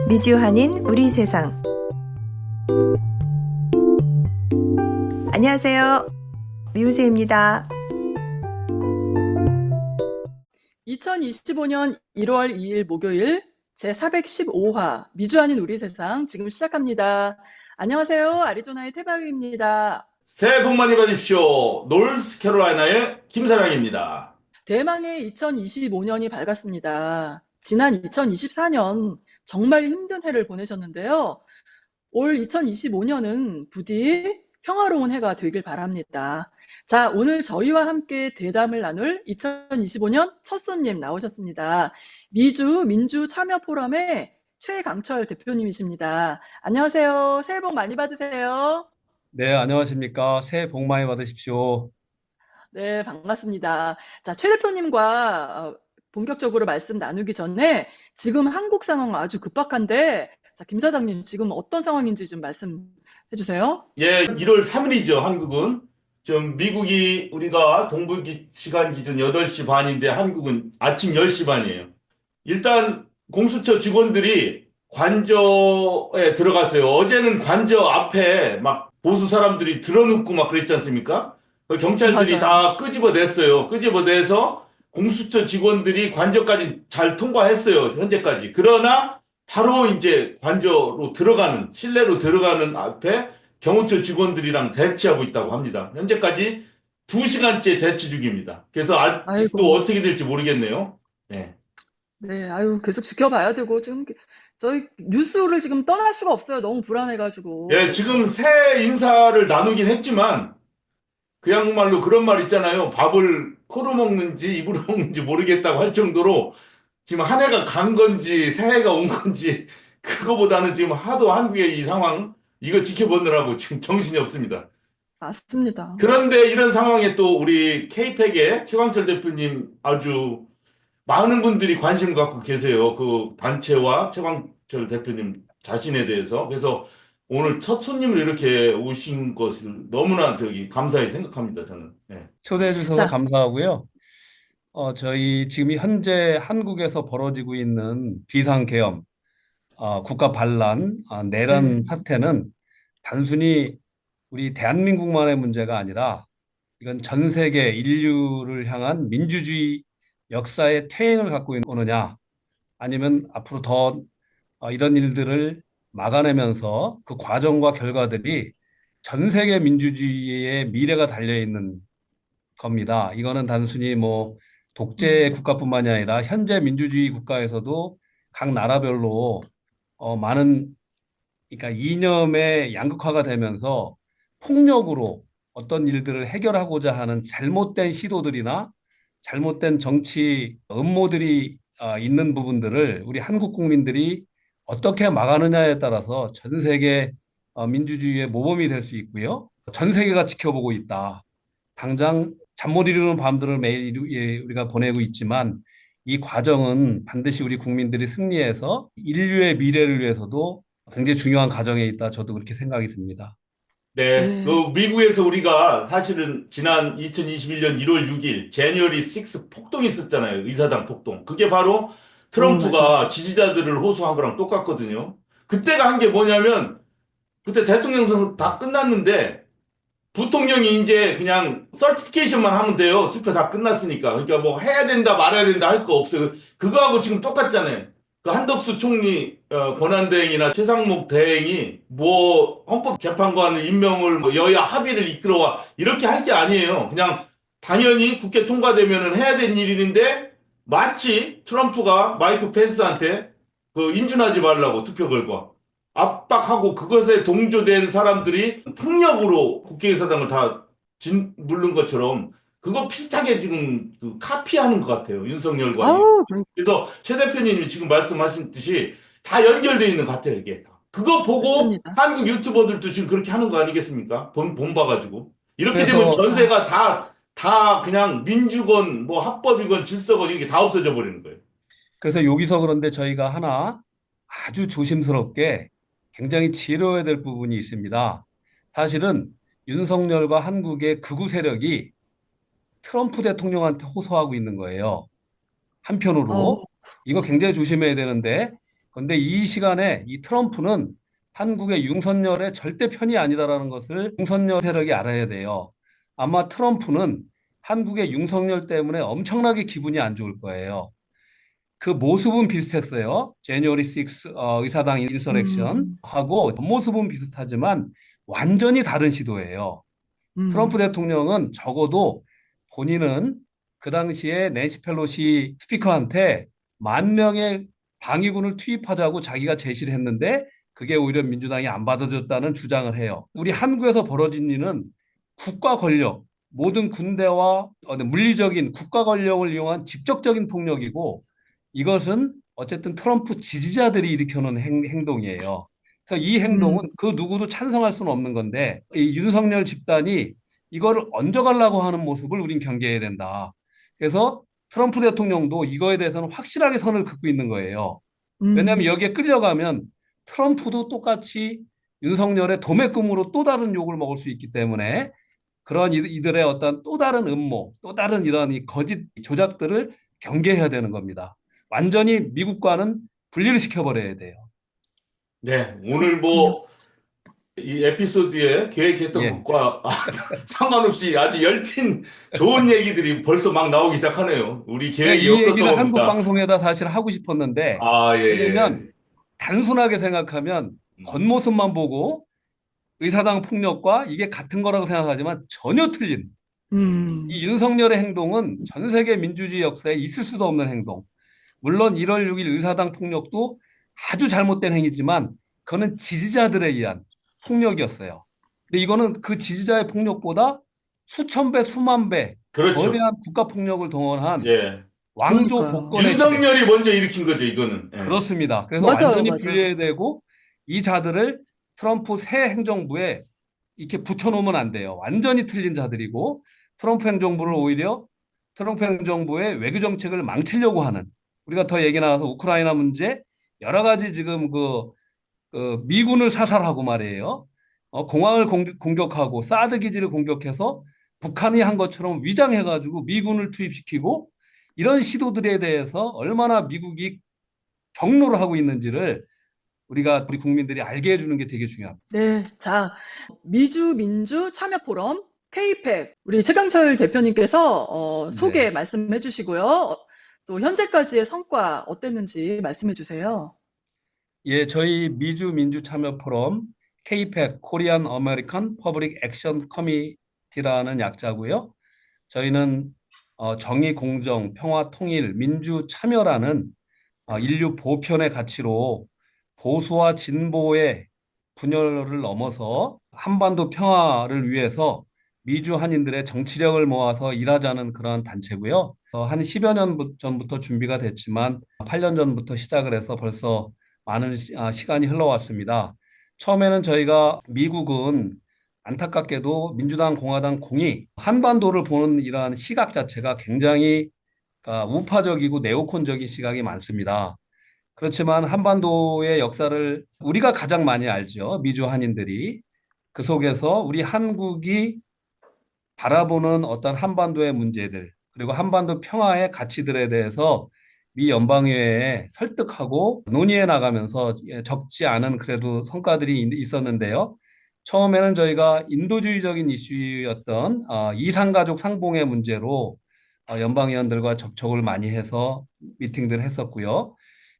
미주한인 우리 세상. 안녕하세요. 미우새입니다. 2025년 1월 2일 목요일 제415화 미주한인 우리 세상 지금 시작합니다. 안녕하세요. 아리조나의 태바위입니다. 새해 복 많이 받으십시오. 노스캐롤라이나의 김 사장입니다. 대망의 2025년이 밝았습니다. 지난 2024년 정말 힘든 해를 보내셨는데요. 올 2025년은 부디 평화로운 해가 되길 바랍니다. 자, 오늘 저희와 함께 대담을 나눌 2025년 첫 손님 나오셨습니다. 미주 민주 참여 포럼의 최강철 대표님이십니다. 안녕하세요. 새해 복 많이 받으세요. 네, 안녕하십니까. 새해 복 많이 받으십시오. 네, 반갑습니다. 자, 최 대표님과 본격적으로 말씀 나누기 전에 지금 한국 상황 아주 급박한데, 자, 김 사장님 지금 어떤 상황인지 좀 말씀해 주세요. 예, 1월 3일이죠, 한국은. 좀 미국이 우리가 동부 시간 기준 8시 반인데 한국은 아침 10시 반이에요. 일단 공수처 직원들이 관저에 들어갔어요. 어제는 관저 앞에 막 보수 사람들이 들어눕고 막 그랬지 않습니까? 그 경찰들이 맞아요. 다 끄집어냈어요. 끄집어내서 공수처 직원들이 관저까지 잘 통과했어요. 현재까지. 그러나 바로 이제 관저로 들어가는, 실내로 들어가는 앞에 경호처 직원들이랑 대치하고 있다고 합니다. 현재까지 2시간째 대치 중입니다. 그래서 아직도 아이고, 어떻게 될지 모르겠네요. 네. 네, 아유, 계속 지켜봐야 되고, 지금 저희 뉴스를 지금 떠날 수가 없어요. 너무 예, 불안해가지고. 지금 새 인사를 나누긴 했지만, 그 양말로 그런 말 있잖아요. 밥을 코로 먹는지 입으로 먹는지 모르겠다고 할 정도로 지금 한 해가 간 건지 새해가 온 건지 그거보다는 지금 하도 한국의 이 상황, 이거 지켜보느라고 지금 정신이 없습니다. 맞습니다. 그런데 이런 상황에 또 우리 K팩의 최광철 대표님 아주 많은 분들이 관심 갖고 계세요. 그 단체와 최광철 대표님 자신에 대해서. 그래서 오늘 첫 손님으로 이렇게 오신 것을 너무나 감사히 생각합니다, 저는. 네. 초대해 주셔서 자, 감사하고요. 저희 지금 현재 한국에서 벌어지고 있는 비상계엄, 국가 반란, 내란 네. 사태는 단순히 우리 대한민국만의 문제가 아니라 이건 전 세계 인류를 향한 민주주의 역사의 퇴행을 갖고 오느냐, 아니면 앞으로 더 이런 일들을 막아내면서 그 과정과 결과들이 전 세계 민주주의의 미래가 달려 있는 겁니다. 이거는 단순히 뭐 독재 음, 국가뿐만이 아니라 현재 민주주의 국가에서도 각 나라별로 많은, 그러니까 이념의 양극화가 되면서 폭력으로 어떤 일들을 해결하고자 하는 잘못된 시도들이나 잘못된 정치 음모들이 있는 부분들을 우리 한국 국민들이 어떻게 막아느냐에 따라서 전 세계 민주주의의 모범이 될 수 있고요. 전 세계가 지켜보고 있다. 당장 잠 못 이루는 밤들을 매일 우리가 보내고 있지만 이 과정은 반드시 우리 국민들이 승리해서 인류의 미래를 위해서도 굉장히 중요한 과정에 있다. 저도 그렇게 생각이 듭니다. 네, 네. 그 미국에서 우리가 사실은 지난 2021년 1월 6일 제니어리 6 폭동이 있었잖아요. 의사당 폭동. 그게 바로 맞아요. 트럼프가 지지자들을 호소한 거랑 똑같거든요. 그때가 한 게 뭐냐면 그때 대통령 선거 다 끝났는데 부통령이 이제 그냥 서티피케이션만 하면 돼요. 투표 다 끝났으니까. 그러니까 뭐 해야 된다 말아야 된다 할 거 없어요. 그거하고 지금 똑같잖아요. 그 한덕수 총리 권한대행이나 최상목 대행이 뭐 헌법재판관 임명을 뭐 여야 합의를 이끌어와 이렇게 할 게 아니에요. 그냥 당연히 국회 통과되면은 해야 되는 일인데 마치 트럼프가 마이크 펜스한테 그 인준하지 말라고 투표 결과 압박하고 그것에 동조된 사람들이 폭력으로 국회의사당을 다 짓누른 것처럼 그거 비슷하게 지금 그 카피하는 것 같아요. 윤석열과 아우, 그래서 최 대표님이 지금 말씀하신 듯이 다 연결되어 있는 것 같아요, 이게. 그거 보고 맞습니다. 한국 유튜버들도 지금 그렇게 하는 거 아니겠습니까? 본 봐가지고. 이렇게 되면 그래서 전세가 다 그냥 민주건, 뭐 합법이건 질서건 이게 다 없어져 버리는 거예요. 여기서 그런데 저희가 하나 아주 조심스럽게 굉장히 지혜로워야 될 부분이 있습니다. 사실은 윤석열과 한국의 극우 세력이 트럼프 대통령한테 호소하고 있는 거예요. 어, 한편으로 이거 굉장히 조심해야 되는데, 근데 이 시간에 이 트럼프는 한국의 윤석열의 절대 편이 아니다라는 것을 윤석열 세력이 알아야 돼요. 아마 트럼프는 한국의 윤석열 때문에 엄청나게 기분이 안 좋을 거예요. 그 모습은 비슷했어요. 제뉴어리 6 의사당 인서렉션 음, 하고 모습은 비슷하지만 완전히 다른 시도예요. 트럼프 음, 대통령은 적어도 본인은 그 당시에 낸시 펠로시 스피커한테 10,000명의 방위군을 투입하자고 자기가 제시를 했는데 그게 오히려 민주당이 안 받아줬다는 주장을 해요. 우리 한국에서 벌어진 일은 국가 권력, 모든 군대와 물리적인 국가 권력을 이용한 직접적인 폭력이고 이것은 어쨌든 트럼프 지지자들이 일으켜놓은 행동이에요. 그래서 이 행동은 음, 그 누구도 찬성할 수는 없는 건데 이 윤석열 집단이 이거를 얹어가려고 하는 모습을 우린 경계해야 된다. 그래서 트럼프 대통령도 이거에 대해서는 확실하게 선을 긋고 있는 거예요. 왜냐하면 음, 여기에 끌려가면 트럼프도 똑같이 윤석열의 도매금으로 또 다른 욕을 먹을 수 있기 때문에 그런 이들의 어떤 또 다른 음모, 또 다른 이런 이 거짓 조작들을 경계해야 되는 겁니다. 완전히 미국과는 분리를 시켜버려야 돼요. 네, 오늘 그렇군요. 뭐 이 에피소드에 계획했던 예. 것과 상관없이 아주 열띤 좋은 얘기들이 벌써 막 나오기 시작하네요. 우리 예, 계획이 이 없었던 얘기를 한국 겁니다. 방송에다 사실 하고 싶었는데, 아, 예, 왜냐면 예. 단순하게 생각하면 음, 겉모습만 보고 의사당 폭력과 이게 같은 거라고 생각하지만 전혀 틀린 이 음, 윤석열의 행동은 전 세계 민주주의 역사에 있을 수도 없는 행동. 물론 1월 6일 의사당 폭력도 아주 잘못된 행위지만 그거는 지지자들에 의한 폭력이었어요. 근데 이거는 그 지지자의 폭력보다 수천 배, 수만 배 그렇죠. 거대한 국가 폭력을 동원한 예. 왕조 그러니까요. 복권의 시대. 윤석열이 먼저 일으킨 거죠, 이거는. 예. 그렇습니다. 그래서 맞아요, 완전히 맞아요. 분리해야 되고 이 자들을 트럼프 새 행정부에 이렇게 붙여놓으면 안 돼요. 완전히 틀린 자들이고 트럼프 행정부를 오히려 트럼프 행정부의 외교 정책을 망치려고 하는 우리가 더 얘기 나와서 우크라이나 문제 여러 가지 지금 그 미군을 사살하고 말이에요. 공항을 공격하고 사드 기지를 공격해서 북한이 한 것처럼 위장해가지고 미군을 투입시키고 이런 시도들에 대해서 얼마나 미국이 경로를 하고 있는지를 우리 국민들이 알게 해주는 게 되게 중요합니다. 네, 자, 미주 민주 참여 포럼 K-팩 우리 최병철 대표님께서 소개 네. 말씀해 주시고요. 또 현재까지의 성과 어땠는지 말씀해 주세요. 예, 저희 미주 민주 참여 포럼 KPAC 코리안 아메리칸 퍼블릭 액션 커미티라는 약자고요. 저희는 정의, 공정, 평화, 통일, 민주 참여라는 인류 보편의 가치로 보수와 진보의 분열을 넘어서 한반도 평화를 위해서 미주 한인들의 정치력을 모아서 일하자는 그런 단체고요. 한 10여 년 전부터 준비가 됐지만 8년 전부터 시작을 해서 벌써 많은 시간이 흘러왔습니다. 처음에는 저희가 미국은 안타깝게도 민주당, 공화당 공이 한반도를 보는 이러한 시각 자체가 굉장히 우파적이고 네오콘적인 시각이 많습니다. 그렇지만 한반도의 역사를 우리가 가장 많이 알죠. 미주 한인들이. 그 속에서 우리 한국이 바라보는 어떤 한반도의 문제들, 그리고 한반도 평화의 가치들에 대해서 미 연방의회에 설득하고 논의해 나가면서 적지 않은 그래도 성과들이 있었는데요. 처음에는 저희가 인도주의적인 이슈였던 이산가족 상봉의 문제로 연방의원들과 접촉을 많이 해서 미팅들을 했었고요.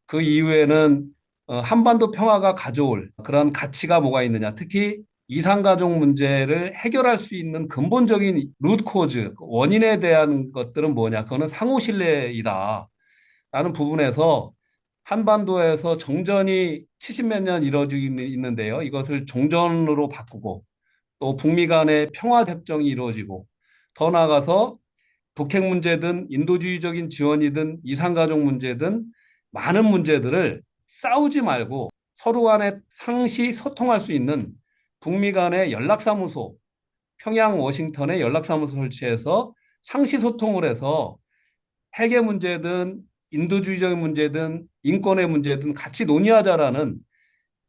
그 이후에는 한반도 평화가 가져올 그런 가치가 뭐가 있느냐. 특히 이산가족 문제를 해결할 수 있는 근본적인 루트 코즈, 원인에 대한 것들은 뭐냐. 그거는 상호 신뢰이다. 라는 부분에서 한반도에서 정전이 70몇 년 이루어지고 있는데요. 이것을 종전으로 바꾸고 또 북미 간의 평화 협정이 이루어지고 더 나아가서 북핵 문제든 인도주의적인 지원이든 이산가족 문제든 많은 문제들을 싸우지 말고 서로 간에 상시 소통할 수 있는 북미 간의 연락사무소, 평양, 워싱턴에 연락사무소 설치해서 상시 소통을 해서 핵의 문제든 인도주의적인 문제든 인권의 문제든 같이 논의하자라는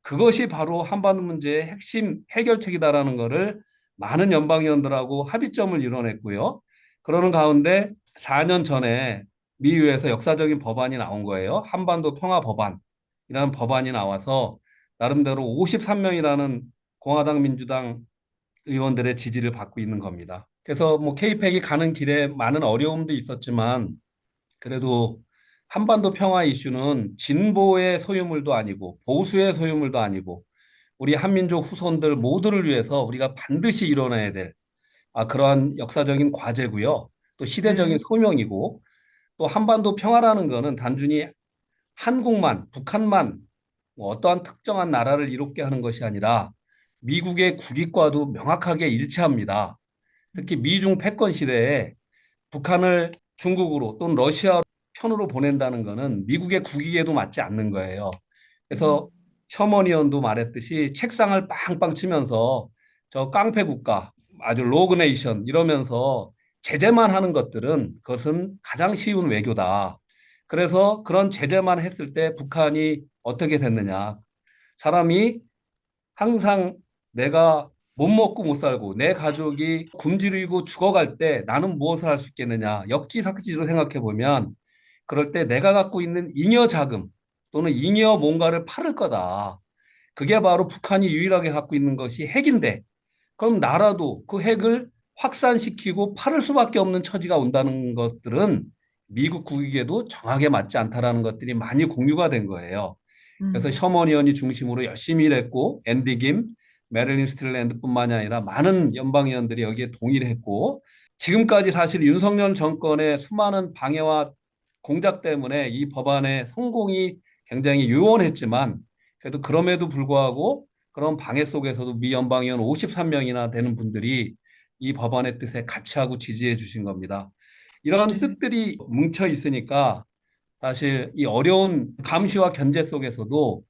그것이 바로 한반도 문제의 핵심 해결책이다라는 것을 많은 연방의원들하고 합의점을 이뤄냈고요. 그러는 가운데 4년 전에 미의회에서 역사적인 법안이 나온 거예요. 한반도 평화 법안이라는 법안이 나와서 나름대로 53명이라는 공화당 민주당 의원들의 지지를 받고 있는 겁니다. 그래서 뭐 케이펙이 가는 길에 많은 어려움도 있었지만 그래도 한반도 평화 이슈는 진보의 소유물도 아니고 보수의 소유물도 아니고 우리 한민족 후손들 모두를 위해서 우리가 반드시 이뤄내야 될 그러한 역사적인 과제고요. 또 시대적인 네. 소명이고 또 한반도 평화라는 거는 단순히 한국만, 북한만 뭐 어떠한 특정한 나라를 이롭게 하는 것이 아니라 미국의 국익과도 명확하게 일치합니다. 특히 미중 패권 시대에 북한을 중국으로 또는 러시아 편으로 보낸다는 것은 미국의 국익에도 맞지 않는 거예요. 그래서 음. 셔먼 의원도 말했듯이 책상을 빵빵 치면서 저 깡패 국가, 아주 로그네이션 이러면서 제재만 하는 것들은 그것은 가장 쉬운 외교다. 그래서 그런 제재만 했을 때 북한이 어떻게 됐느냐. 사람이 항상 내가 못 먹고 못 살고 내 가족이 굶주리고 죽어갈 때 나는 무엇을 할 수 있겠느냐. 역지사지로 생각해 보면 그럴 때 내가 갖고 있는 잉여 자금 또는 잉여 뭔가를 팔을 거다. 그게 바로 북한이 유일하게 갖고 있는 것이 핵인데 그럼 나라도 그 핵을 확산시키고 팔을 수밖에 없는 처지가 온다는 것들은 미국 국익에도 정확하게 맞지 않다라는 것들이 많이 공유가 된 거예요. 그래서 음. 셔먼 의원이 중심으로 열심히 일했고 앤디 김, 메릴린 스틸랜드뿐만이 아니라 많은 연방 의원들이 여기에 동의를 했고 지금까지 사실 윤석열 정권의 수많은 방해와 공작 때문에 이 법안의 성공이 굉장히 요원했지만 그래도 그럼에도 불구하고 그런 방해 속에서도 미 연방 의원 53명이나 되는 분들이 이 법안의 뜻에 같이하고 지지해 주신 겁니다. 이런 네. 뜻들이 뭉쳐 있으니까 사실 이 어려운 감시와 견제 속에서도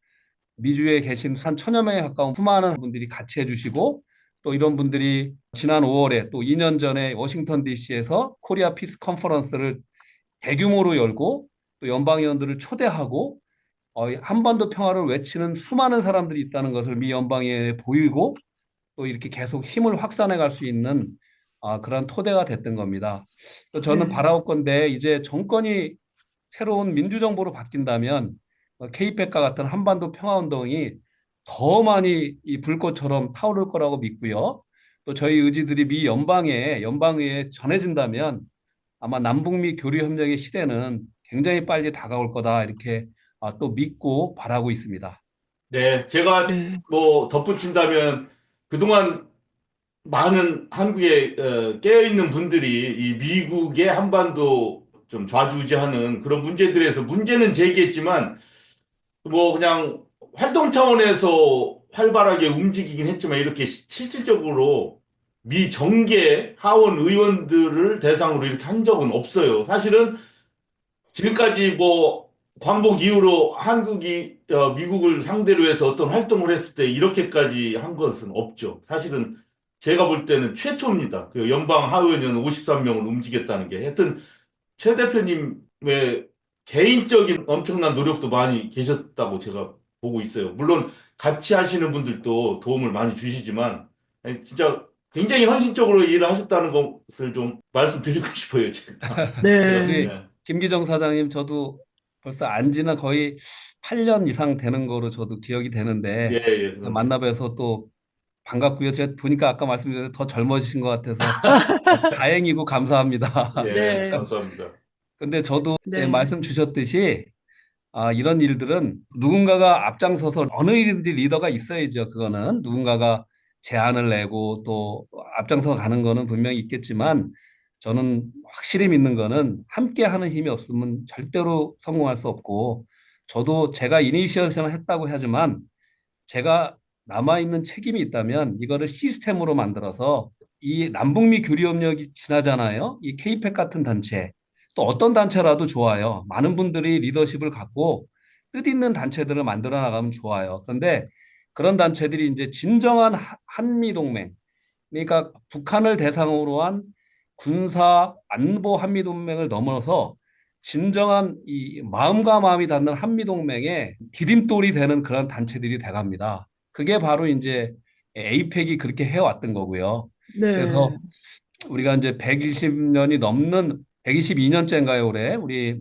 미주에 계신 한 천여 명에 가까운 수많은 분들이 같이 해주시고 또 이런 분들이 지난 5월에 또 2년 전에 워싱턴 DC에서 코리아 피스 컨퍼런스를 대규모로 열고 또 연방의원들을 초대하고 한반도 평화를 외치는 수많은 사람들이 있다는 것을 미 연방의원에 보이고 또 이렇게 계속 힘을 확산해 갈 수 있는 그런 토대가 됐던 겁니다. 또 저는 네. 바라옵건대 이제 정권이 새로운 민주정부로 바뀐다면 케이펙과 같은 한반도 평화운동이 더 많이 이 불꽃처럼 타오를 거라고 믿고요. 또 저희 의지들이 미 연방의회에 전해진다면 아마 남북미 교류협력의 시대는 굉장히 빨리 다가올 거다 이렇게 또 믿고 바라고 있습니다. 네, 제가 네. 뭐 덧붙인다면 그동안 많은 한국에 깨어있는 분들이 이 미국의 한반도 좀 좌지우지하는 그런 문제들에서 문제는 제기했지만 뭐 그냥 활동 차원에서 활발하게 움직이긴 했지만 이렇게 실질적으로 미 정계 하원 의원들을 대상으로 이렇게 한 적은 없어요. 사실은 지금까지 뭐 광복 이후로 한국이 미국을 상대로 해서 어떤 활동을 했을 때 이렇게까지 한 것은 없죠. 사실은 제가 볼 때는 최초입니다. 그 연방 하원의원 53명을 움직였다는 게. 하여튼 최 대표님의 개인적인 엄청난 노력도 많이 계셨다고 제가 보고 있어요. 물론 같이 하시는 분들도 도움을 많이 주시지만 아니, 진짜 굉장히 헌신적으로 일을 하셨다는 것을 좀 말씀드리고 싶어요. 제가 네. 우리 예. 김기정 사장님 저도 벌써 안 지는 거의 8년 이상 되는 거로 저도 기억이 예, 되는데 예, 그럼요. 만나 뵈서 또 반갑고요. 제가 보니까 아까 말씀드렸는데 더 젊어지신 것 같아서 다행이고 감사합니다. 예, 네. 감사합니다. 근데 저도 네. 말씀 주셨듯이 이런 일들은 누군가가 앞장서서 어느 일인지 리더가 있어야죠. 그거는 누군가가 제안을 내고 또 앞장서 가는 거는 분명히 있겠지만 저는 확실히 믿는 거는 함께 하는 힘이 없으면 절대로 성공할 수 없고 저도 제가 이니시에이션을 했다고 하지만 제가 남아있는 책임이 있다면 이거를 시스템으로 만들어서 이 남북미 교류협력이 지나잖아요. 이 케이펙 같은 단체 또 어떤 단체라도 좋아요. 많은 분들이 리더십을 갖고 뜻있는 단체들을 만들어 나가면 좋아요. 그런데 그런 단체들이 이제 진정한 한미동맹, 그러니까 북한을 대상으로 한 군사 안보 한미동맹을 넘어서 진정한 이 마음과 마음이 닿는 한미동맹의 디딤돌이 되는 그런 단체들이 돼갑니다. 그게 바로 이제 에이펙이 그렇게 해왔던 거고요. 네. 그래서 우리가 이제 120년이 넘는 122년째인가요, 올해? 우리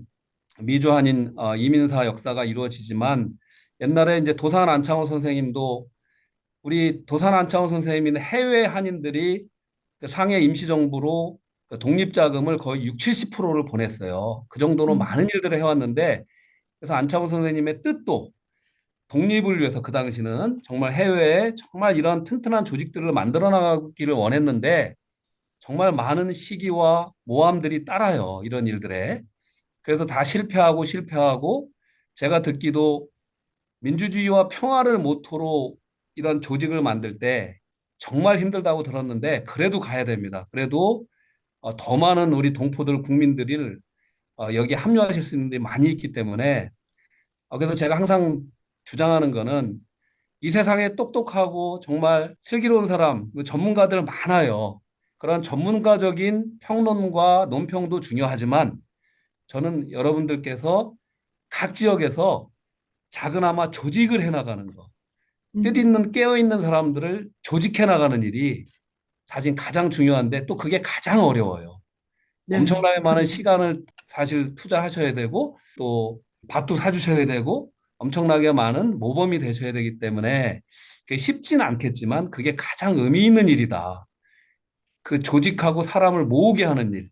미주 한인 이민사 역사가 이루어지지만 옛날에 이제 도산 안창호 선생님도 우리 도산 안창호 선생님은 해외 한인들이 그 상해 임시정부로 그 독립자금을 거의 6, 70%를 보냈어요. 그 정도로 음, 많은 일들을 해왔는데 그래서 안창호 선생님의 뜻도 독립을 위해서 그 당시는 정말 해외에 정말 이런 튼튼한 조직들을 만들어 나가기를 원했는데 정말 많은 시기와 모함들이 따라요. 이런 일들에. 그래서 다 실패하고 실패하고 제가 듣기도 민주주의와 평화를 모토로 이런 조직을 만들 때 정말 힘들다고 들었는데 그래도 가야 됩니다. 그래도 더 많은 우리 동포들 국민들을 여기 합류하실 수 있는 데 많이 있기 때문에 그래서 제가 항상 주장하는 거는 이 세상에 똑똑하고 정말 슬기로운 사람, 그 전문가들 많아요. 그런 전문가적인 평론과 논평도 중요하지만 저는 여러분들께서 각 지역에서 작은아마 조직을 해나가는 거, 음, 뜻있는 깨어있는 사람들을 조직해 나가는 일이 사실 가장 중요한데 또 그게 가장 어려워요. 네네. 엄청나게 많은 시간을 사실 투자하셔야 되고 또 밥도 사주셔야 되고 엄청나게 많은 모범이 되셔야 되기 때문에 그게 쉽지는 않겠지만 그게 가장 의미 있는 일이다. 그 조직하고 사람을 모으게 하는 일.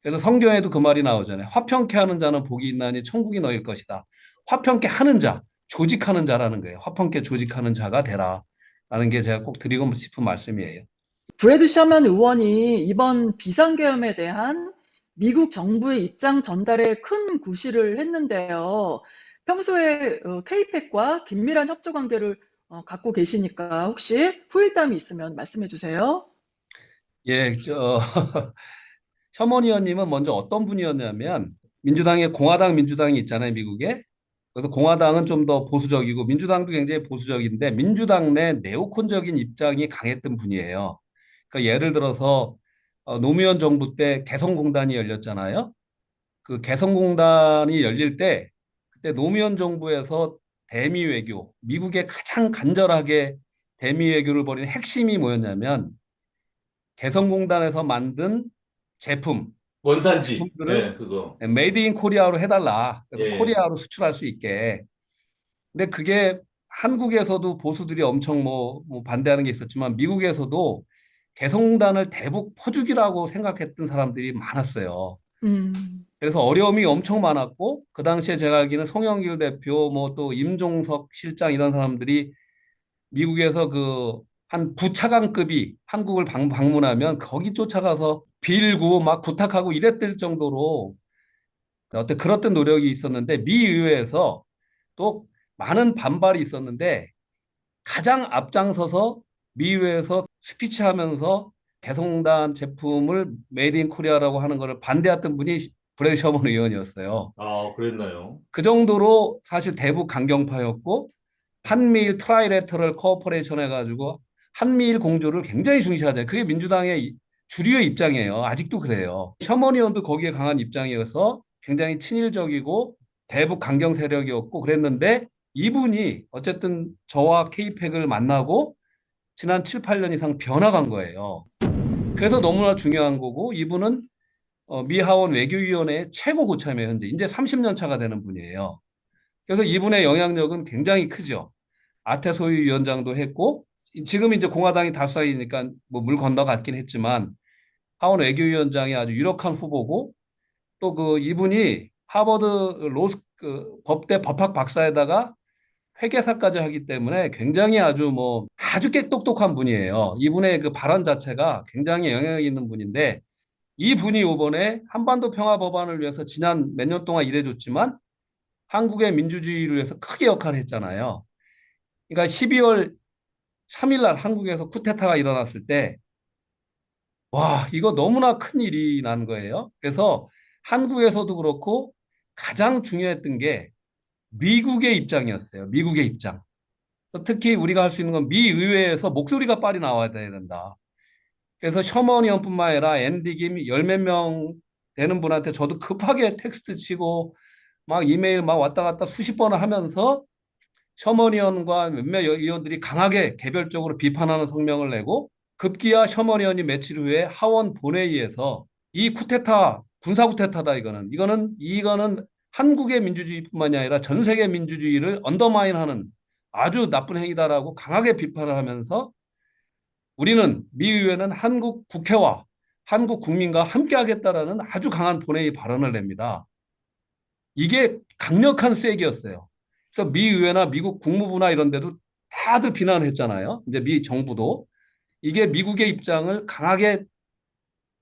그래서 성경에도 그 말이 나오잖아요. 화평케 하는 자는 복이 있나니 천국이 너일 것이다. 화평케 하는 자, 조직하는 자라는 거예요. 화평케 조직하는 자가 되라. 라는 게 제가 꼭 드리고 싶은 말씀이에요. 브래드 셔먼 의원이 이번 비상계엄에 대한 미국 정부의 입장 전달에 큰 구실을 했는데요. 평소에 케이팩과 긴밀한 협조 관계를 갖고 계시니까 혹시 후일담이 있으면 말씀해 주세요. 예, 셔먼 의원님은 먼저 어떤 분이었냐면 민주당에 공화당 민주당이 있잖아요, 미국에. 그래서 공화당은 좀 더 보수적이고 민주당도 굉장히 보수적인데 민주당 내 네오콘적인 입장이 강했던 분이에요. 그러니까 예를 들어서 노무현 정부 때 개성공단이 열렸잖아요. 그 개성공단이 열릴 때 그때 노무현 정부에서 대미 외교, 미국에 가장 간절하게 대미 외교를 벌인 핵심이 뭐였냐면 개성공단에서 만든 제품, 원산지. 제품들을 예, 그거. 메이드 인 코리아로 해달라. 그래서 예. 코리아로 수출할 수 있게. 근데 그게 한국에서도 보수들이 엄청 뭐 반대하는 게 있었지만 미국에서도 개성공단을 대북 퍼주기라고 생각했던 사람들이 많았어요. 음, 그래서 어려움이 엄청 많았고 그 당시에 제가 알기는 송영길 대표 뭐 또 임종석 실장 이런 사람들이 미국에서 그 한 부차관급이 한국을 방문하면 거기 쫓아가서 빌고 막 부탁하고 이랬을 정도로 어떤 그렇던 노력이 있었는데 미 의회에서 또 많은 반발이 있었는데 가장 앞장서서 미 의회에서 스피치하면서 개성공단 제품을 메이드 인 코리아라고 하는 것을 반대했던 분이 브래드 셔먼 의원이었어요. 아, 그랬나요? 그 정도로 사실 대북 강경파였고 한미일 트라이레터럴 코어퍼레이션 해가지고 한미일 공조를 굉장히 중시하잖아요. 그게 민주당의 주류의 입장이에요. 아직도 그래요. 셔먼 의원도 거기에 강한 입장이어서 굉장히 친일적이고 대북 강경 세력이었고 그랬는데 이분이 어쨌든 저와 케이팩을 만나고 지난 7, 8년 이상 변화간 거예요. 그래서 너무나 중요한 거고 이분은 미 하원 외교위원회 최고 고참이에요. 현재 이제 30년 차가 되는 분이에요. 그래서 이분의 영향력은 굉장히 크죠. 아태소위 위원장도 했고 지금 이제 공화당이 다수당이니까 뭐 물 건너갔긴 했지만 하원 외교위원장이 아주 유력한 후보고 또 그 이분이 하버드 그 법대 법학 박사에다가 회계사까지 하기 때문에 굉장히 아주 뭐 아주 똑똑한 분이에요. 이분의 그 발언 자체가 굉장히 영향력 있는 분인데 이 분이 이번에 한반도 평화 법안을 위해서 지난 몇 년 동안 일해줬지만 한국의 민주주의를 위해서 크게 역할을 했잖아요. 그러니까 12월 3일 날 한국에서 쿠데타가 일어났을 때, 와, 이거 너무나 큰 일이 난 거예요. 그래서 한국에서도 그렇고 가장 중요했던 게 미국의 입장이었어요. 미국의 입장. 그래서 특히 우리가 할 수 있는 건 미 의회에서 목소리가 빨리 나와야 된다. 그래서 셔먼 의원뿐만 아니라 앤디 김 열 몇 명 되는 분한테 저도 급하게 텍스트 치고 막 이메일 막 왔다 갔다 수십 번을 하면서 셔먼 의원과 몇몇 의원들이 강하게 개별적으로 비판하는 성명을 내고 급기야 셔먼 의원이 며칠 후에 하원 본회의에서 이 쿠데타 군사 쿠데타다 이거는. 이거는 한국의 민주주의뿐만이 아니라 전 세계 민주주의를 언더마인하는 아주 나쁜 행위다라고 강하게 비판을 하면서 우리는 미 의회는 한국 국회와 한국 국민과 함께하겠다라는 아주 강한 본회의 발언을 냅니다. 이게 강력한 쐐기였어요. 그래서 미 의회나 미국 국무부나 이런 데도 다들 비난을 했잖아요. 이제 미 정부도 이게 미국의 입장을 강하게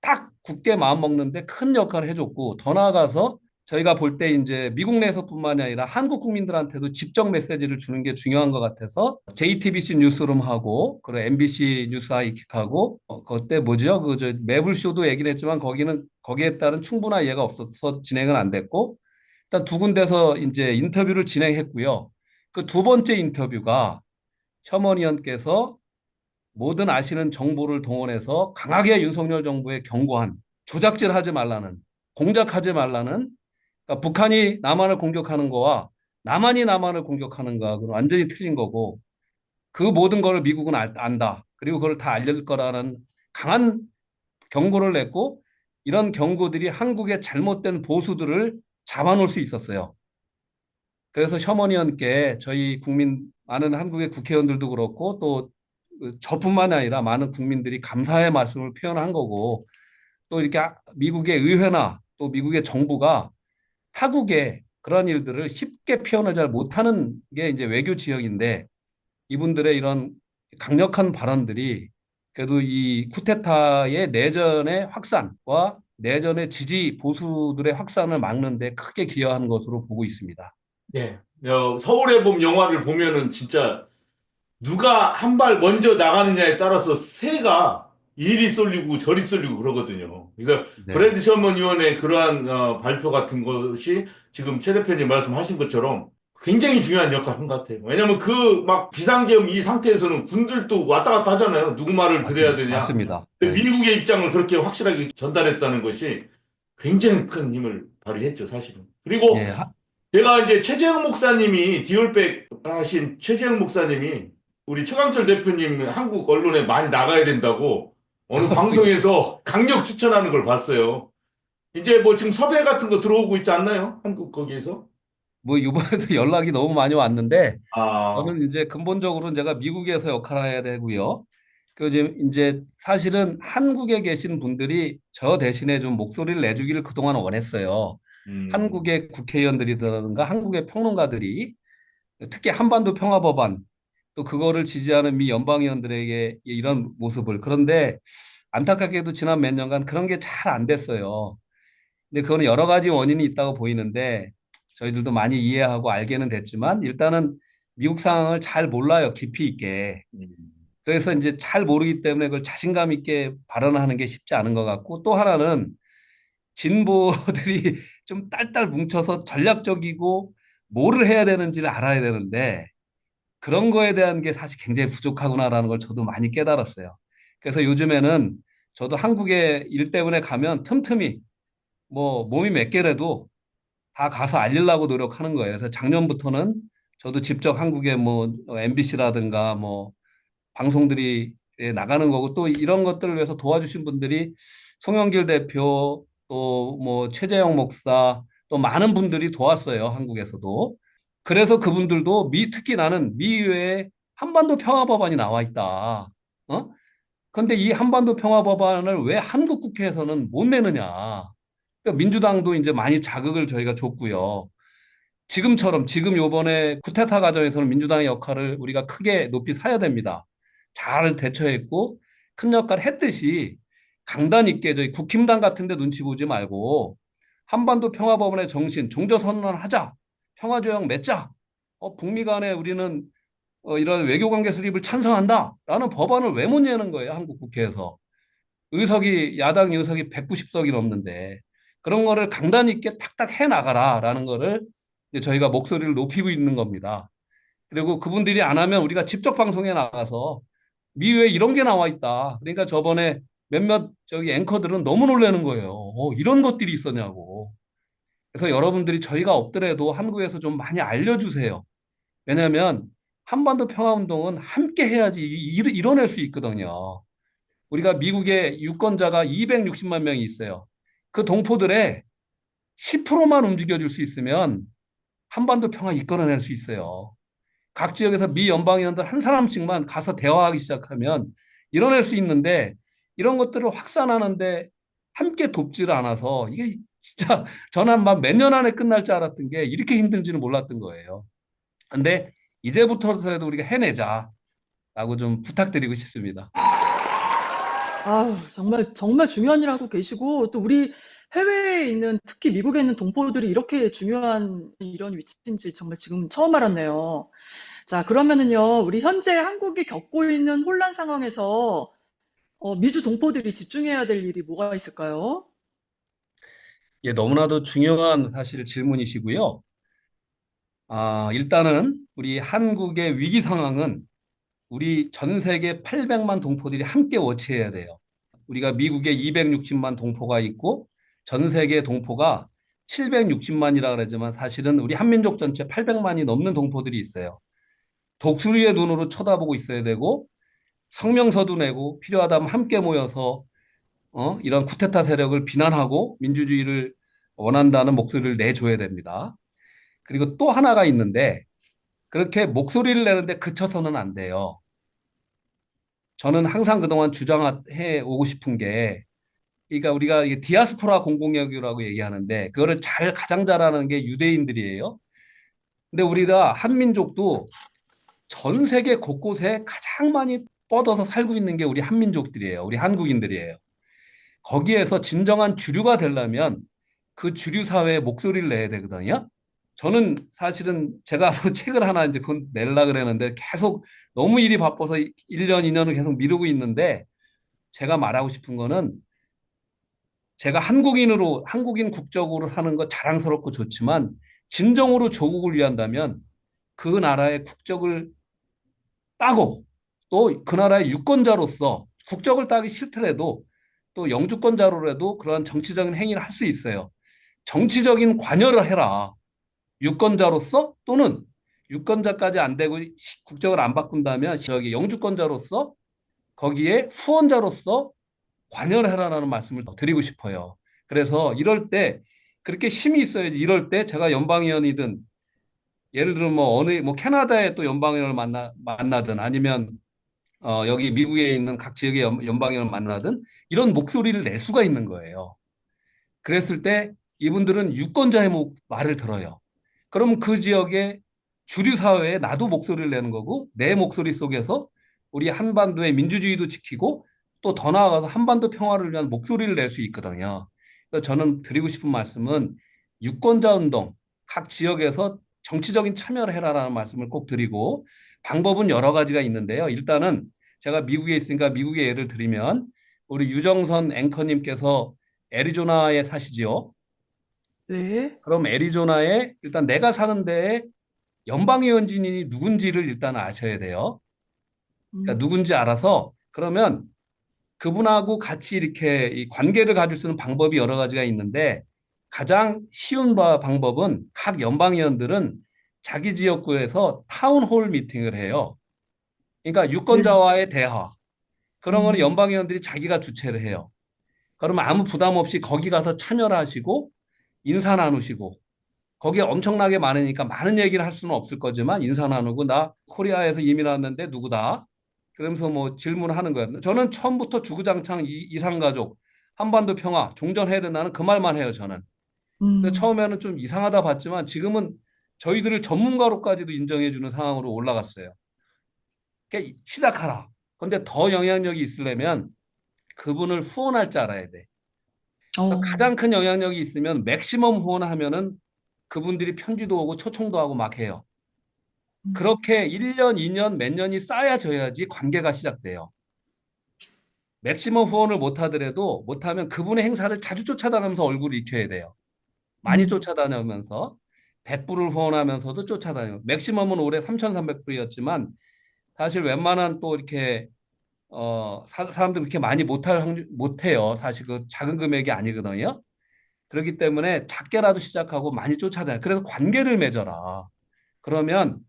딱 굳게 마음먹는데 큰 역할을 해줬고 더 나아가서 저희가 볼 때 이제 미국 내에서뿐만이 아니라 한국 국민들한테도 직접 메시지를 주는 게 중요한 것 같아서 JTBC 뉴스룸하고 그리고 MBC 뉴스 하이킥하고 그때 뭐죠? 그 저 매불쇼도 얘기를 했지만 거기에 따른 충분한 이해가 없어서 진행은 안 됐고 일단 두 군데서 이제 인터뷰를 진행했고요. 그 두 번째 인터뷰가 셔먼 의원께서 모든 아시는 정보를 동원해서 강하게 윤석열 정부에 경고한 조작질하지 말라는 공작하지 말라는 그러니까 북한이 남한을 공격하는 거와 남한이 남한을 공격하는 거하고는 완전히 틀린 거고 그 모든 걸 미국은 안다. 그리고 그걸 다 알릴 거라는 강한 경고를 냈고 이런 경고들이 한국의 잘못된 보수들을 잡아놓을 수 있었어요. 그래서 셔먼 의원께 저희 국민 많은 한국의 국회의원들도 그렇고 또 저뿐만 아니라 많은 국민들이 감사의 말씀을 표현한 거고 또 이렇게 미국의 의회나 또 미국의 정부가 타국의 그런 일들을 쉽게 표현을 잘 못하는 게 이제 외교 지형인데 이분들의 이런 강력한 발언들이 그래도 이 쿠데타의 내전의 확산과 내전의 지지 보수들의 확산을 막는 데 크게 기여한 것으로 보고 있습니다. 예. 서울의 봄 영화를 보면은 진짜 누가 한 발 먼저 나가느냐에 따라서 새가 이리 쏠리고 저리 쏠리고 그러거든요. 그래서 네. 브래드 셔먼 의원의 그러한 발표 같은 것이 지금 최 대표님 말씀하신 것처럼 굉장히 중요한 역할을 한 것 같아요. 왜냐면 그 막 비상계엄 이 상태에서는 군들도 왔다 갔다 하잖아요. 누구 말을 들어야 되냐. 맞습니다. 근데 네. 미국의 입장을 그렇게 확실하게 전달했다는 것이 굉장히 큰 힘을 발휘했죠, 사실은. 그리고 예, 제가 이제 최재형 목사님이 디올백 하신 최재형 목사님이 우리 최강철 대표님 한국 언론에 많이 나가야 된다고 어느 방송에서 강력 추천하는 걸 봤어요. 이제 뭐 지금 섭외 같은 거 들어오고 있지 않나요? 한국 거기에서? 뭐 이번에도 연락이 너무 많이 왔는데 아, 저는 이제 근본적으로는 제가 미국에서 역할을 해야 되고요. 그 이제 사실은 한국에 계신 분들이 저 대신에 좀 목소리를 내주기를 그동안 원했어요. 음, 한국의 국회의원들이라든가 한국의 평론가들이 특히 한반도 평화법안 또 그거를 지지하는 미 연방의원들에게 이런 모습을 그런데 안타깝게도 지난 몇 년간 그런 게 잘 안 됐어요. 근데 그거는 여러 가지 원인이 있다고 보이는데 저희들도 많이 이해하고 알게는 됐지만 일단은 미국 상황을 잘 몰라요. 깊이 있게. 음, 그래서 이제 잘 모르기 때문에 그걸 자신감 있게 발언하는 게 쉽지 않은 것 같고 또 하나는 진보들이 좀 딸딸 뭉쳐서 전략적이고 뭐를 해야 되는지를 알아야 되는데 그런 거에 대한 게 사실 굉장히 부족하구나라는 걸 저도 많이 깨달았어요. 그래서 요즘에는 저도 한국에 일 때문에 가면 틈틈이 뭐 몸이 몇 개라도 다 가서 알리려고 노력하는 거예요. 그래서 작년부터는 저도 직접 한국의 뭐 MBC라든가 뭐 방송들이 나가는 거고 또 이런 것들을 위해서 도와주신 분들이 송영길 대표 또 뭐 최재형 목사 또 많은 분들이 도왔어요. 한국에서도. 그래서 그분들도 특히 나는 미의회에 한반도 평화법안이 나와 있다. 어? 근데 이 한반도 평화법안을 왜 한국 국회에서는 못 내느냐. 그러니까 민주당도 이제 많이 자극을 저희가 줬고요. 지금 요번에 쿠데타 과정에서는 민주당의 역할을 우리가 크게 높이 사야 됩니다. 잘 대처했고 큰 역할을 했듯이 강단 있게 저희 국힘당 같은 데 눈치 보지 말고 한반도 평화법원의 정신, 종전선언을 하자. 평화조약 맺자. 북미 간에 우리는 이런 외교관계 수립을 찬성한다라는 법안을 왜 못 내는 거예요, 한국 국회에서. 야당 의석이 190석이 넘는데 그런 거를 강단 있게 탁탁 해 나가라라는 거를 이제 저희가 목소리를 높이고 있는 겁니다. 그리고 그분들이 안 하면 우리가 직접 방송에 나가서 미국에 이런 게 나와 있다. 그러니까 저번에 몇몇 저기 앵커들은 너무 놀라는 거예요. 이런 것들이 있었냐고. 그래서 여러분들이 저희가 없더라도 한국에서 좀 많이 알려주세요. 왜냐하면 한반도 평화운동은 함께 해야지 이뤄낼 수 있거든요. 우리가 미국에 유권자가 260만 명이 있어요. 그 동포들의 10%만 움직여줄 수 있으면 한반도 평화 이끌어낼 수 있어요. 각 지역에서 미 연방의원들 한 사람씩만 가서 대화하기 시작하면 이뤄낼 수 있는데 이런 것들을 확산하는데 함께 돕지를 않아서 이게 진짜 저는 막 몇 년 안에 끝날 줄 알았던 게 이렇게 힘든지는 몰랐던 거예요. 근데 이제부터라도 우리가 해내자라고 좀 부탁드리고 싶습니다. 아우, 정말 중요한 일 하고 계시고, 또 우리 해외에 있는, 특히 미국에 있는 동포들이 이렇게 중요한 이런 위치인지 정말 지금 처음 알았네요. 자, 그러면은요, 우리 현재 한국이 겪고 있는 혼란 상황에서 미주 동포들이 집중해야 될 일이 뭐가 있을까요? 예, 너무나도 중요한 사실 질문이시고요. 일단은 우리 한국의 위기 상황은 우리 전 세계 800만 동포들이 함께 워치해야 돼요. 우리가 미국에 260만 동포가 있고 전 세계 동포가 760만이라 그러지만 사실은 우리 한민족 전체 800만이 넘는 동포들이 있어요. 독수리의 눈으로 쳐다보고 있어야 되고 성명서도 내고 필요하다면 함께 모여서 이런 쿠데타 세력을 비난하고 민주주의를 원한다는 목소리를 내줘야 됩니다. 그리고 또 하나가 있는데 그렇게 목소리를 내는데 그쳐서는 안 돼요. 저는 항상 그동안 주장해 오고 싶은 게 그러니까 우리가 이게 디아스포라 공공역이라고 얘기하는데 그거를 가장 잘하는 게 유대인들이에요. 근데 우리가 한민족도 전 세계 곳곳에 가장 많이 뻗어서 살고 있는 게 우리 한민족들이에요. 우리 한국인들이에요. 거기에서 진정한 주류가 되려면 그 주류 사회에 목소리를 내야 되거든요. 저는 사실은 제가 앞으로 책을 하나 이제 곧 내려고 그랬는데 계속 너무 일이 바빠서 1년, 2년을 계속 미루고 있는데 제가 말하고 싶은 거는 제가 한국인 국적으로 사는 거 자랑스럽고 좋지만 진정으로 조국을 위한다면 그 나라의 국적을 따고 또 그 나라의 유권자로서 국적을 따기 싫더라도 또 영주권자로라도 그러한 정치적인 행위를 할 수 있어요. 정치적인 관여를 해라. 유권자로서 또는 유권자까지 안 되고 국적을 안 바꾼다면 저기 영주권자로서 거기에 후원자로서 관여를 해라라는 말씀을 드리고 싶어요. 그래서 이럴 때 그렇게 힘이 있어야지. 이럴 때 제가 연방의원이든 예를 들어 뭐 어느 뭐 캐나다의 또 연방의원을 만나든 아니면 여기 미국에 있는 각 지역의 연방의원을 만나든 이런 목소리를 낼 수가 있는 거예요. 그랬을 때 이분들은 유권자의 말을 들어요. 그러면 그 지역의 주류 사회에 나도 목소리를 내는 거고 내 목소리 속에서 우리 한반도의 민주주의도 지키고 또 더 나아가서 한반도 평화를 위한 목소리를 낼 수 있거든요. 그래서 저는 드리고 싶은 말씀은 유권자 운동, 각 지역에서 정치적인 참여를 해라라는 말씀을 꼭 드리고 방법은 여러 가지가 있는데요. 일단은 제가 미국에 있으니까 미국의 예를 들면 우리 유정선 앵커님께서 애리조나에 사시지요. 네. 그럼 애리조나에 일단 내가 사는 데에 연방의원진이 누군지를 일단 아셔야 돼요. 그러니까 음, 누군지 알아서 그러면 그분하고 같이 이렇게 이 관계를 가질 수 있는 방법이 여러 가지가 있는데 가장 쉬운 방법은 각 연방의원들은 자기 지역구에서 타운홀 미팅을 해요. 그러니까 네. 유권자와의 대화. 그런 거는 음, 연방의원들이 자기가 주최를 해요. 그러면 아무 부담 없이 거기 가서 참여를 하시고 인사 나누시고 거기에 엄청나게 많으니까 많은 얘기를 할 수는 없을 거지만 인사 나누고 나 코리아에서 이민 왔는데 누구다? 그러면서 뭐 질문하는 거예요. 저는 처음부터 주구장창 이산가족, 한반도 평화, 종전해야 된다는 그 말만 해요, 저는. 근데 음, 처음에는 좀 이상하다 봤지만 지금은 저희들을 전문가로까지도 인정해 주는 상황으로 올라갔어요. 그러니까 시작하라. 근데 더 영향력이 있으려면 그분을 후원할 줄 알아야 돼. 그래서 어, 가장 큰 영향력이 있으면 맥시멈 후원을 하면은 그분들이 편지도 오고 초청도 하고 막 해요. 음, 그렇게 1년, 2년, 몇 년이 쌓여져야지 관계가 시작돼요. 맥시멈 후원을 못 하더라도 못하면 그분의 행사를 자주 쫓아다니면서 얼굴을 익혀야 돼요. 많이 음, 쫓아다니면서 100불을 후원하면서도 쫓아다녀요. 맥시멈은 올해 3,300불이었지만 사실 웬만한 또 이렇게 사람들 그렇게 많이 못해요. 사실 그 작은 금액이 아니거든요. 그렇기 때문에 작게라도 시작하고 많이 쫓아다녀요. 그래서 관계를 맺어라. 그러면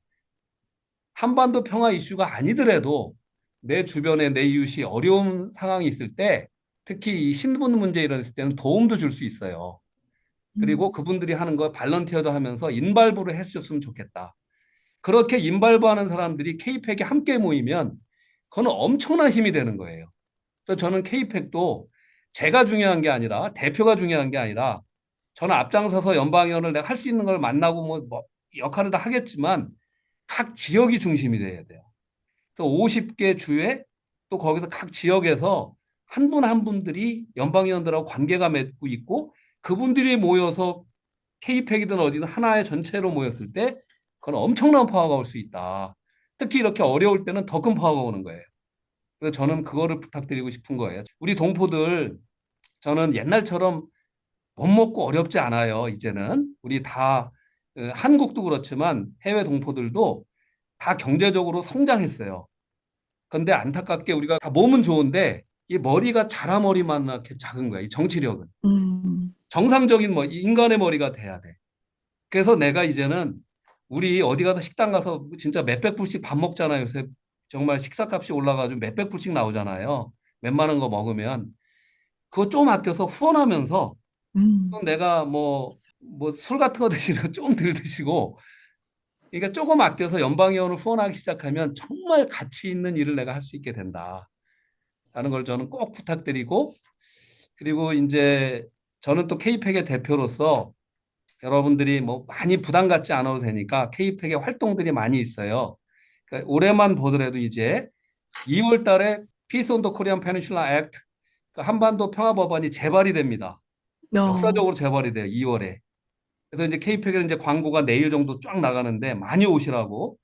한반도 평화 이슈가 아니더라도 내 주변에 내 이웃이 어려운 상황이 있을 때 특히 이 신분 문제 이랬을 때는 도움도 줄 수 있어요. 그리고 그분들이 하는 거 발런티어도 하면서 인발부를 해주셨으면 좋겠다. 그렇게 인발부하는 사람들이 K-팩에 함께 모이면 그건 엄청난 힘이 되는 거예요. 그래서 저는 K-팩도 제가 중요한 게 아니라 대표가 중요한 게 아니라 저는 앞장서서 연방위원을 내가 할 수 있는 걸 만나고 뭐 역할을 다 하겠지만 각 지역이 중심이 돼야 돼요. 그래서 50개 주에 또 거기서 각 지역에서 한 분 한 분들이 연방위원들하고 관계가 맺고 있고 그분들이 모여서 K-팩이든 어디든 하나의 전체로 모였을 때 그건 엄청난 파워가 올 수 있다. 특히 이렇게 어려울 때는 더 큰 파워가 오는 거예요. 그래서 저는 그거를 부탁드리고 싶은 거예요. 우리 동포들 저는 옛날처럼 못 먹고 어렵지 않아요. 이제는 우리 다 한국도 그렇지만 해외 동포들도 다 경제적으로 성장했어요. 그런데 안타깝게 우리가 다 몸은 좋은데 이 머리가 자라머리만 이렇게 작은 거야. 이 정치력은 음, 정상적인 뭐 인간의 머리가 돼야 돼. 그래서 내가 이제는 우리 어디 가서 식당 가서 진짜 몇백 불씩 밥 먹잖아요. 요새 정말 식사값이 올라가지고 몇백 불씩 나오잖아요. 몇만 원 거 먹으면 그거 좀 아껴서 후원하면서 또 음, 내가 뭐 술 같은 거 드시는 좀 덜 드시고 그러니까 조금 아껴서 연방위원을 후원하기 시작하면 정말 가치 있는 일을 내가 할 수 있게 된다. 라는 걸 저는 꼭 부탁드리고 그리고 이제 저는 또 K-팩의 대표로서 여러분들이 뭐 많이 부담 갖지 않아도 되니까 K-팩의 활동들이 많이 있어요. 그러니까 올해만 보더라도 이제 2월 달에 Peace on the Korean Peninsula Act 그 한반도 평화 법안이 재발이 됩니다. 어, 역사적으로 재발이 돼요. 2월에. 그래서 이제 K-팩에 이제 광고가 내일 정도 쫙 나가는데 많이 오시라고.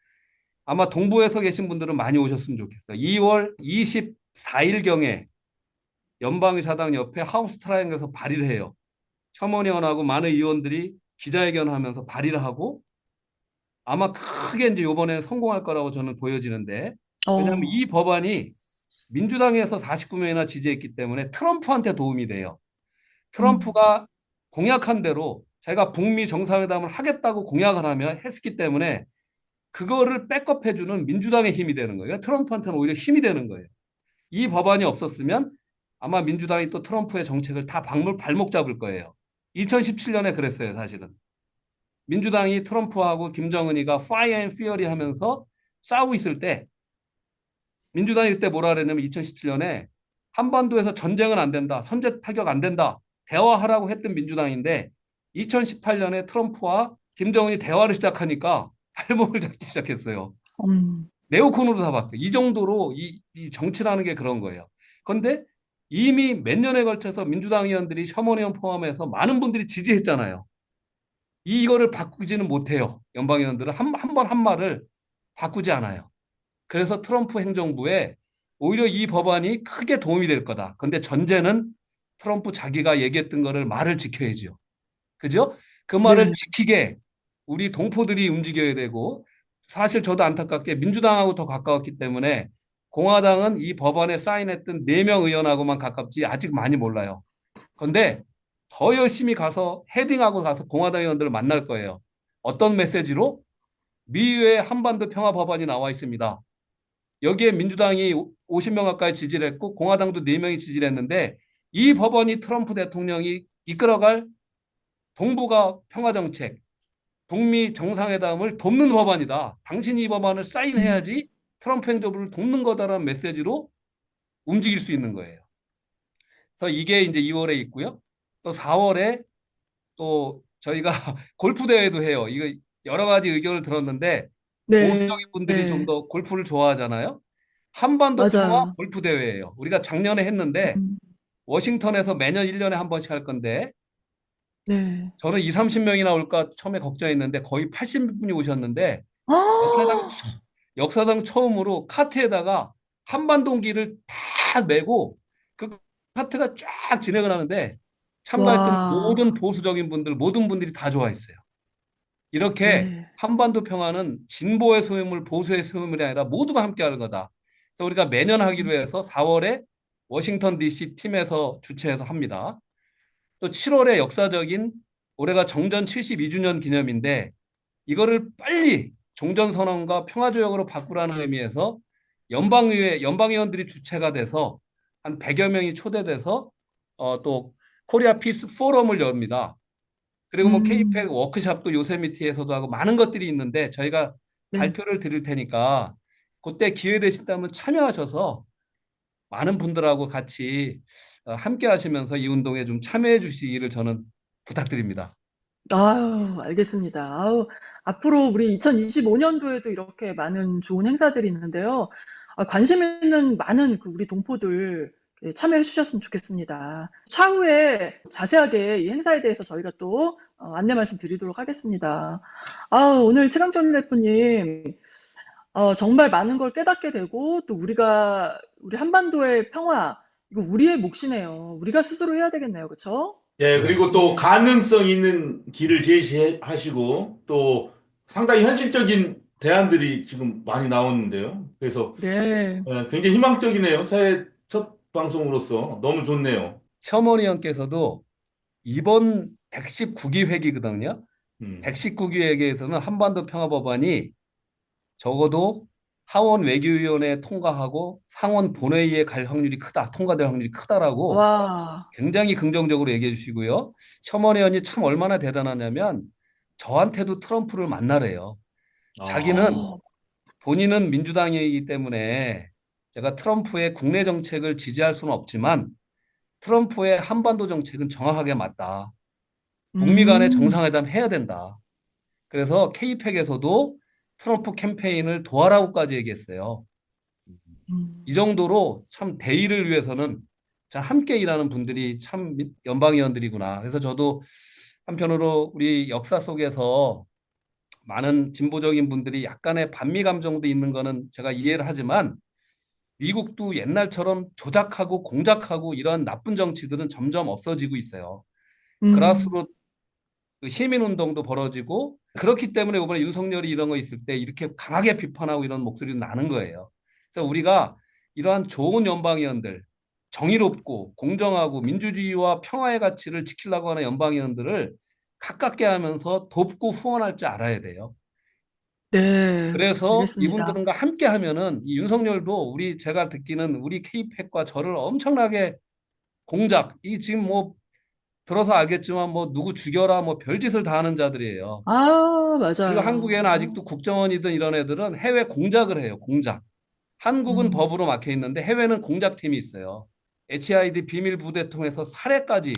아마 동부에서 계신 분들은 많이 오셨으면 좋겠어요. 2월 24일경에 연방의사당 옆에 하우스 트라이앵글에서 발의를 해요. 셔먼의원하고 많은 의원들이 기자회견하면서 발의를 하고 아마 크게 이제 이번에 성공할 거라고 저는 보여지는데 왜냐하면 어, 이 법안이 민주당에서 49명이나 지지했기 때문에 트럼프한테 도움이 돼요. 음, 트럼프가 공약한 대로 자기가 북미 정상회담을 하겠다고 공약을 하면 했기 때문에 그거를 백업해주는 민주당의 힘이 되는 거예요. 트럼프한테는 오히려 힘이 되는 거예요. 이 법안이 없었으면 아마 민주당이 또 트럼프의 정책을 다 발목 잡을 거예요. 2017년에 그랬어요, 사실은. 민주당이 트럼프하고 김정은이가 파이어 앤 피어리 하면서 싸우고 있을 때 민주당이 그때 뭐라 그랬냐면 2017년에 한반도에서 전쟁은 안 된다. 선제 타격 안 된다. 대화하라고 했던 민주당인데 2018년에 트럼프와 김정은이 대화를 시작하니까 발목을 잡기 시작했어요. 음, 네오콘으로 잡았어요. 이 정도로 이 정치라는 게 그런 거예요. 그런데 이미 몇 년에 걸쳐서 민주당 의원들이 셔먼 의원 포함해서 많은 분들이 지지했잖아요. 이거를 바꾸지는 못해요. 연방 의원들은 한 번 한 말을 바꾸지 않아요. 그래서 트럼프 행정부에 오히려 이 법안이 크게 도움이 될 거다. 근데 전제는 트럼프 자기가 얘기했던 거를 말을 지켜야죠. 그죠? 그 말을 네, 지키게 우리 동포들이 움직여야 되고 사실 저도 안타깝게 민주당하고 더 가까웠기 때문에 공화당은 이 법안에 사인했던 4명 의원하고만 가깝지 아직 많이 몰라요. 그런데 더 열심히 가서 헤딩하고 가서 공화당 의원들을 만날 거예요. 어떤 메시지로? 미의회 한반도 평화 법안이 나와 있습니다. 여기에 민주당이 50명 가까이 지지를 했고 공화당도 4명이 지지를 했는데 이 법안이 트럼프 대통령이 이끌어갈 동북아 평화정책, 북미 정상회담을 돕는 법안이다. 당신이 이 법안을 음, 사인해야지 트럼프 행정부를 돕는 거다라는 메시지로 움직일 수 있는 거예요. 그래서 이게 이제 2월에 있고요. 또 4월에 또 저희가 골프 대회도 해요. 이거 여러 가지 의견을 들었는데 네, 보수적인 분들이 좀 네, 더 골프를 좋아하잖아요. 한반도 평화 맞아요. 골프 대회예요. 우리가 작년에 했는데 음, 워싱턴에서 매년 1년에 한 번씩 할 건데 네. 저는 2, 30명이나 올까 처음에 걱정했는데 거의 80분이 오셨는데 역사상 아, 처- 역사상 처음으로 카트에다가 한반도기를 다 메고 그 카트가 쫙 진행을 하는데 참가했던 모든 와, 보수적인 분들 모든 분들이 다 좋아했어요. 이렇게 네. 한반도 평화는 진보의 소유물, 보수의 소유물이 아니라 모두가 함께하는 거다. 그래서 우리가 매년 하기로 음, 해서 4월에 워싱턴 DC 팀에서 주최해서 합니다. 또 7월에 역사적인 올해가 정전 72주년 기념인데 이거를 빨리 종전선언과 평화조약으로 바꾸라는 의미에서 연방의회, 연방의원들이 주체가 돼서 한 100여 명이 초대돼서 또 코리아 피스 포럼을 엽니다. 그리고 뭐 케이팩 음, 워크숍도 요세미티에서도 하고 많은 것들이 있는데 저희가 네. 발표를 드릴 테니까 그때 기회 되신다면 참여하셔서 많은 분들하고 같이 함께 하시면서 이 운동에 좀 참여해 주시기를 저는 부탁드립니다. 아유, 알겠습니다. 아우, 앞으로 우리 2025년도에도 이렇게 많은 좋은 행사들이 있는데요. 관심 있는 많은 우리 동포들 참여해 주셨으면 좋겠습니다. 차후에 자세하게 이 행사에 대해서 저희가 또 안내 말씀 드리도록 하겠습니다. 오늘 최강정 대표님, 정말 많은 걸 깨닫게 되고 또 우리 한반도의 평화, 이거 우리의 몫이네요. 우리가 스스로 해야 되겠네요. 그렇죠? 예, 네. 그리고 또 네. 가능성 있는 길을 제시하시고 또 상당히 현실적인 대안들이 지금 많이 나오는데요. 그래서 네. 굉장히 희망적이네요. 새해 첫 방송으로서 너무 좋네요. 셔먼 의원께서도 이번 119기 회기거든요. 음. 119기 회기에서는 한반도 평화법안이 적어도 하원 외교위원회에 통과하고 상원 본회의에 갈 확률이 크다, 통과될 확률이 크다라고 와. 굉장히 긍정적으로 얘기해 주시고요. 셔먼 의원이 참 얼마나 대단하냐면 저한테도 트럼프를 만나래요. 자기는 어, 본인은 민주당이기 때문에 제가 트럼프의 국내 정책을 지지할 수는 없지만 트럼프의 한반도 정책은 정확하게 맞다. 북미 간의 음, 정상회담 해야 된다. 그래서 케이팩에서도 트럼프 캠페인을 도와라고까지 얘기했어요. 이 음, 정도로 참 대의를 위해서는 참 함께 일하는 분들이 참 연방의원들이구나. 그래서 저도 한편으로 우리 역사 속에서 많은 진보적인 분들이 약간의 반미 감정도 있는 거는 제가 이해를 하지만 미국도 옛날처럼 조작하고 공작하고 이런 나쁜 정치들은 점점 없어지고 있어요. 음, 그라스로 시민운동도 벌어지고 그렇기 때문에 이번에 윤석열이 이런 거 있을 때 이렇게 강하게 비판하고 이런 목소리도 나는 거예요. 그래서 우리가 이러한 좋은 연방의원들, 정의롭고 공정하고 민주주의와 평화의 가치를 지키려고 하는 연방의원들을 가깝게 하면서 돕고 후원할 줄 알아야 돼요. 네, 그래서 알겠습니다. 이분들과 함께 하면은 이 윤석열도 우리 제가 듣기는 우리 케이팩과 저를 엄청나게 공작, 이 지금 뭐 들어서 알겠지만 뭐 누구 죽여라 뭐 별짓을 다 하는 자들이에요. 그리고 한국에는 맞아요. 아직도 국정원이든 이런 애들은 해외 공작을 해요. 공작. 한국은 음, 법으로 막혀 있는데 해외는 공작팀이 있어요. HID 비밀 부대 통해서 살해까지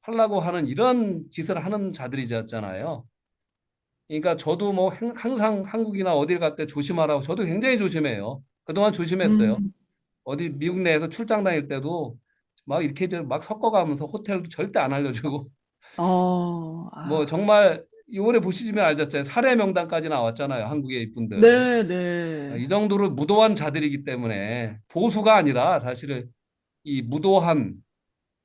하려고 하는 이런 짓을 하는 자들이잖아요. 그러니까 저도 뭐 항상 한국이나 어딜 갈 때 조심하라고 저도 굉장히 조심해요. 그동안 조심했어요. 음, 어디 미국 내에서 출장 다닐 때도 막 이렇게 이제 막 섞어가면서 호텔도 절대 안 알려주고 어, 뭐 정말 이번에 보시면 알겠잖아요. 살해 명단까지 나왔잖아요. 한국의 이분들. 네, 네. 이 정도로 무도한 자들이기 때문에 보수가 아니라 사실 이 무도한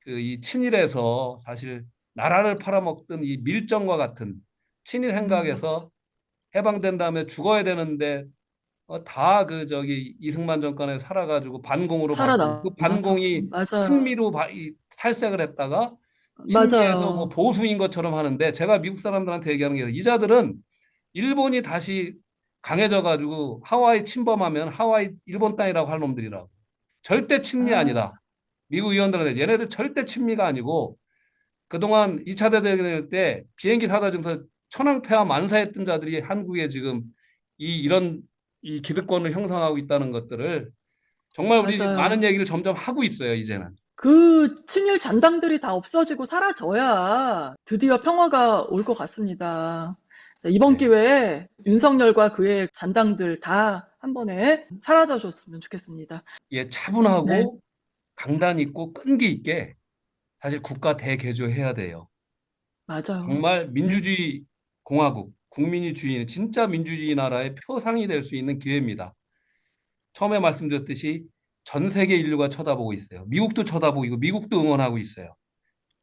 그 이 친일에서 사실 나라를 팔아먹던 이 밀정과 같은 친일 음, 행각에서 해방된 다음에 죽어야 되는데 다 그 저기 이승만 정권에 살아가지고 반공으로 바꾸고 그 맞아, 반공이 맞아요. 항미로 탈색을 했다가 친미에서 뭐 맞아요. 보수인 것처럼 하는데 제가 미국 사람들한테 얘기하는 게 이 자들은 일본이 다시 강해져 가지고 하와이 침범하면 하와이 일본 땅이라고 할 놈들이라고. 절대 친미 아, 아니다. 미국 의원들한테 얘네들 절대 친미가 아니고 그동안 2차 대전 때 비행기 사다 주면서 천황폐하 만사했던 자들이 한국에 지금 이런 이 기득권을 형성하고 있다는 것들을 정말 우리 많은 맞아요. 얘기를 점점 하고 있어요, 이제는. 그 친일 잔당들이 다 없어지고 사라져야 드디어 평화가 올 것 같습니다. 자, 이번 네. 기회에 윤석열과 그의 잔당들 다 한 번에 사라져 줬으면 좋겠습니다. 예, 네, 차분하고 강단 있고 끈기 있게 사실 국가 대개조해야 돼요. 맞아요. 정말 네. 민주주의 공화국, 국민이 주인, 진짜 민주주의 나라의 표상이 될 수 있는 기회입니다. 처음에 말씀드렸듯이 전 세계 인류가 쳐다보고 있어요. 미국도 쳐다보고 있고 미국도 응원하고 있어요.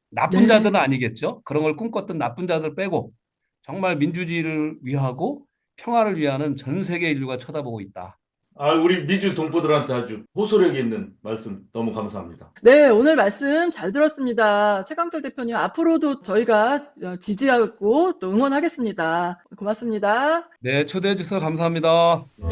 나쁜 자들은 네. 아니겠죠. 그런 걸 꿈꿨던 나쁜 자들 빼고 정말 민주주의를 위하고 평화를 위하는 전 세계 인류가 쳐다보고 있다. 우리 미주 동포들한테 아주 호소력 있는 말씀 너무 감사합니다. 네, 오늘 말씀 잘 들었습니다. 최강철 대표님, 앞으로도 저희가 지지하고 또 응원하겠습니다. 고맙습니다. 네, 초대해 주셔서 감사합니다. 네.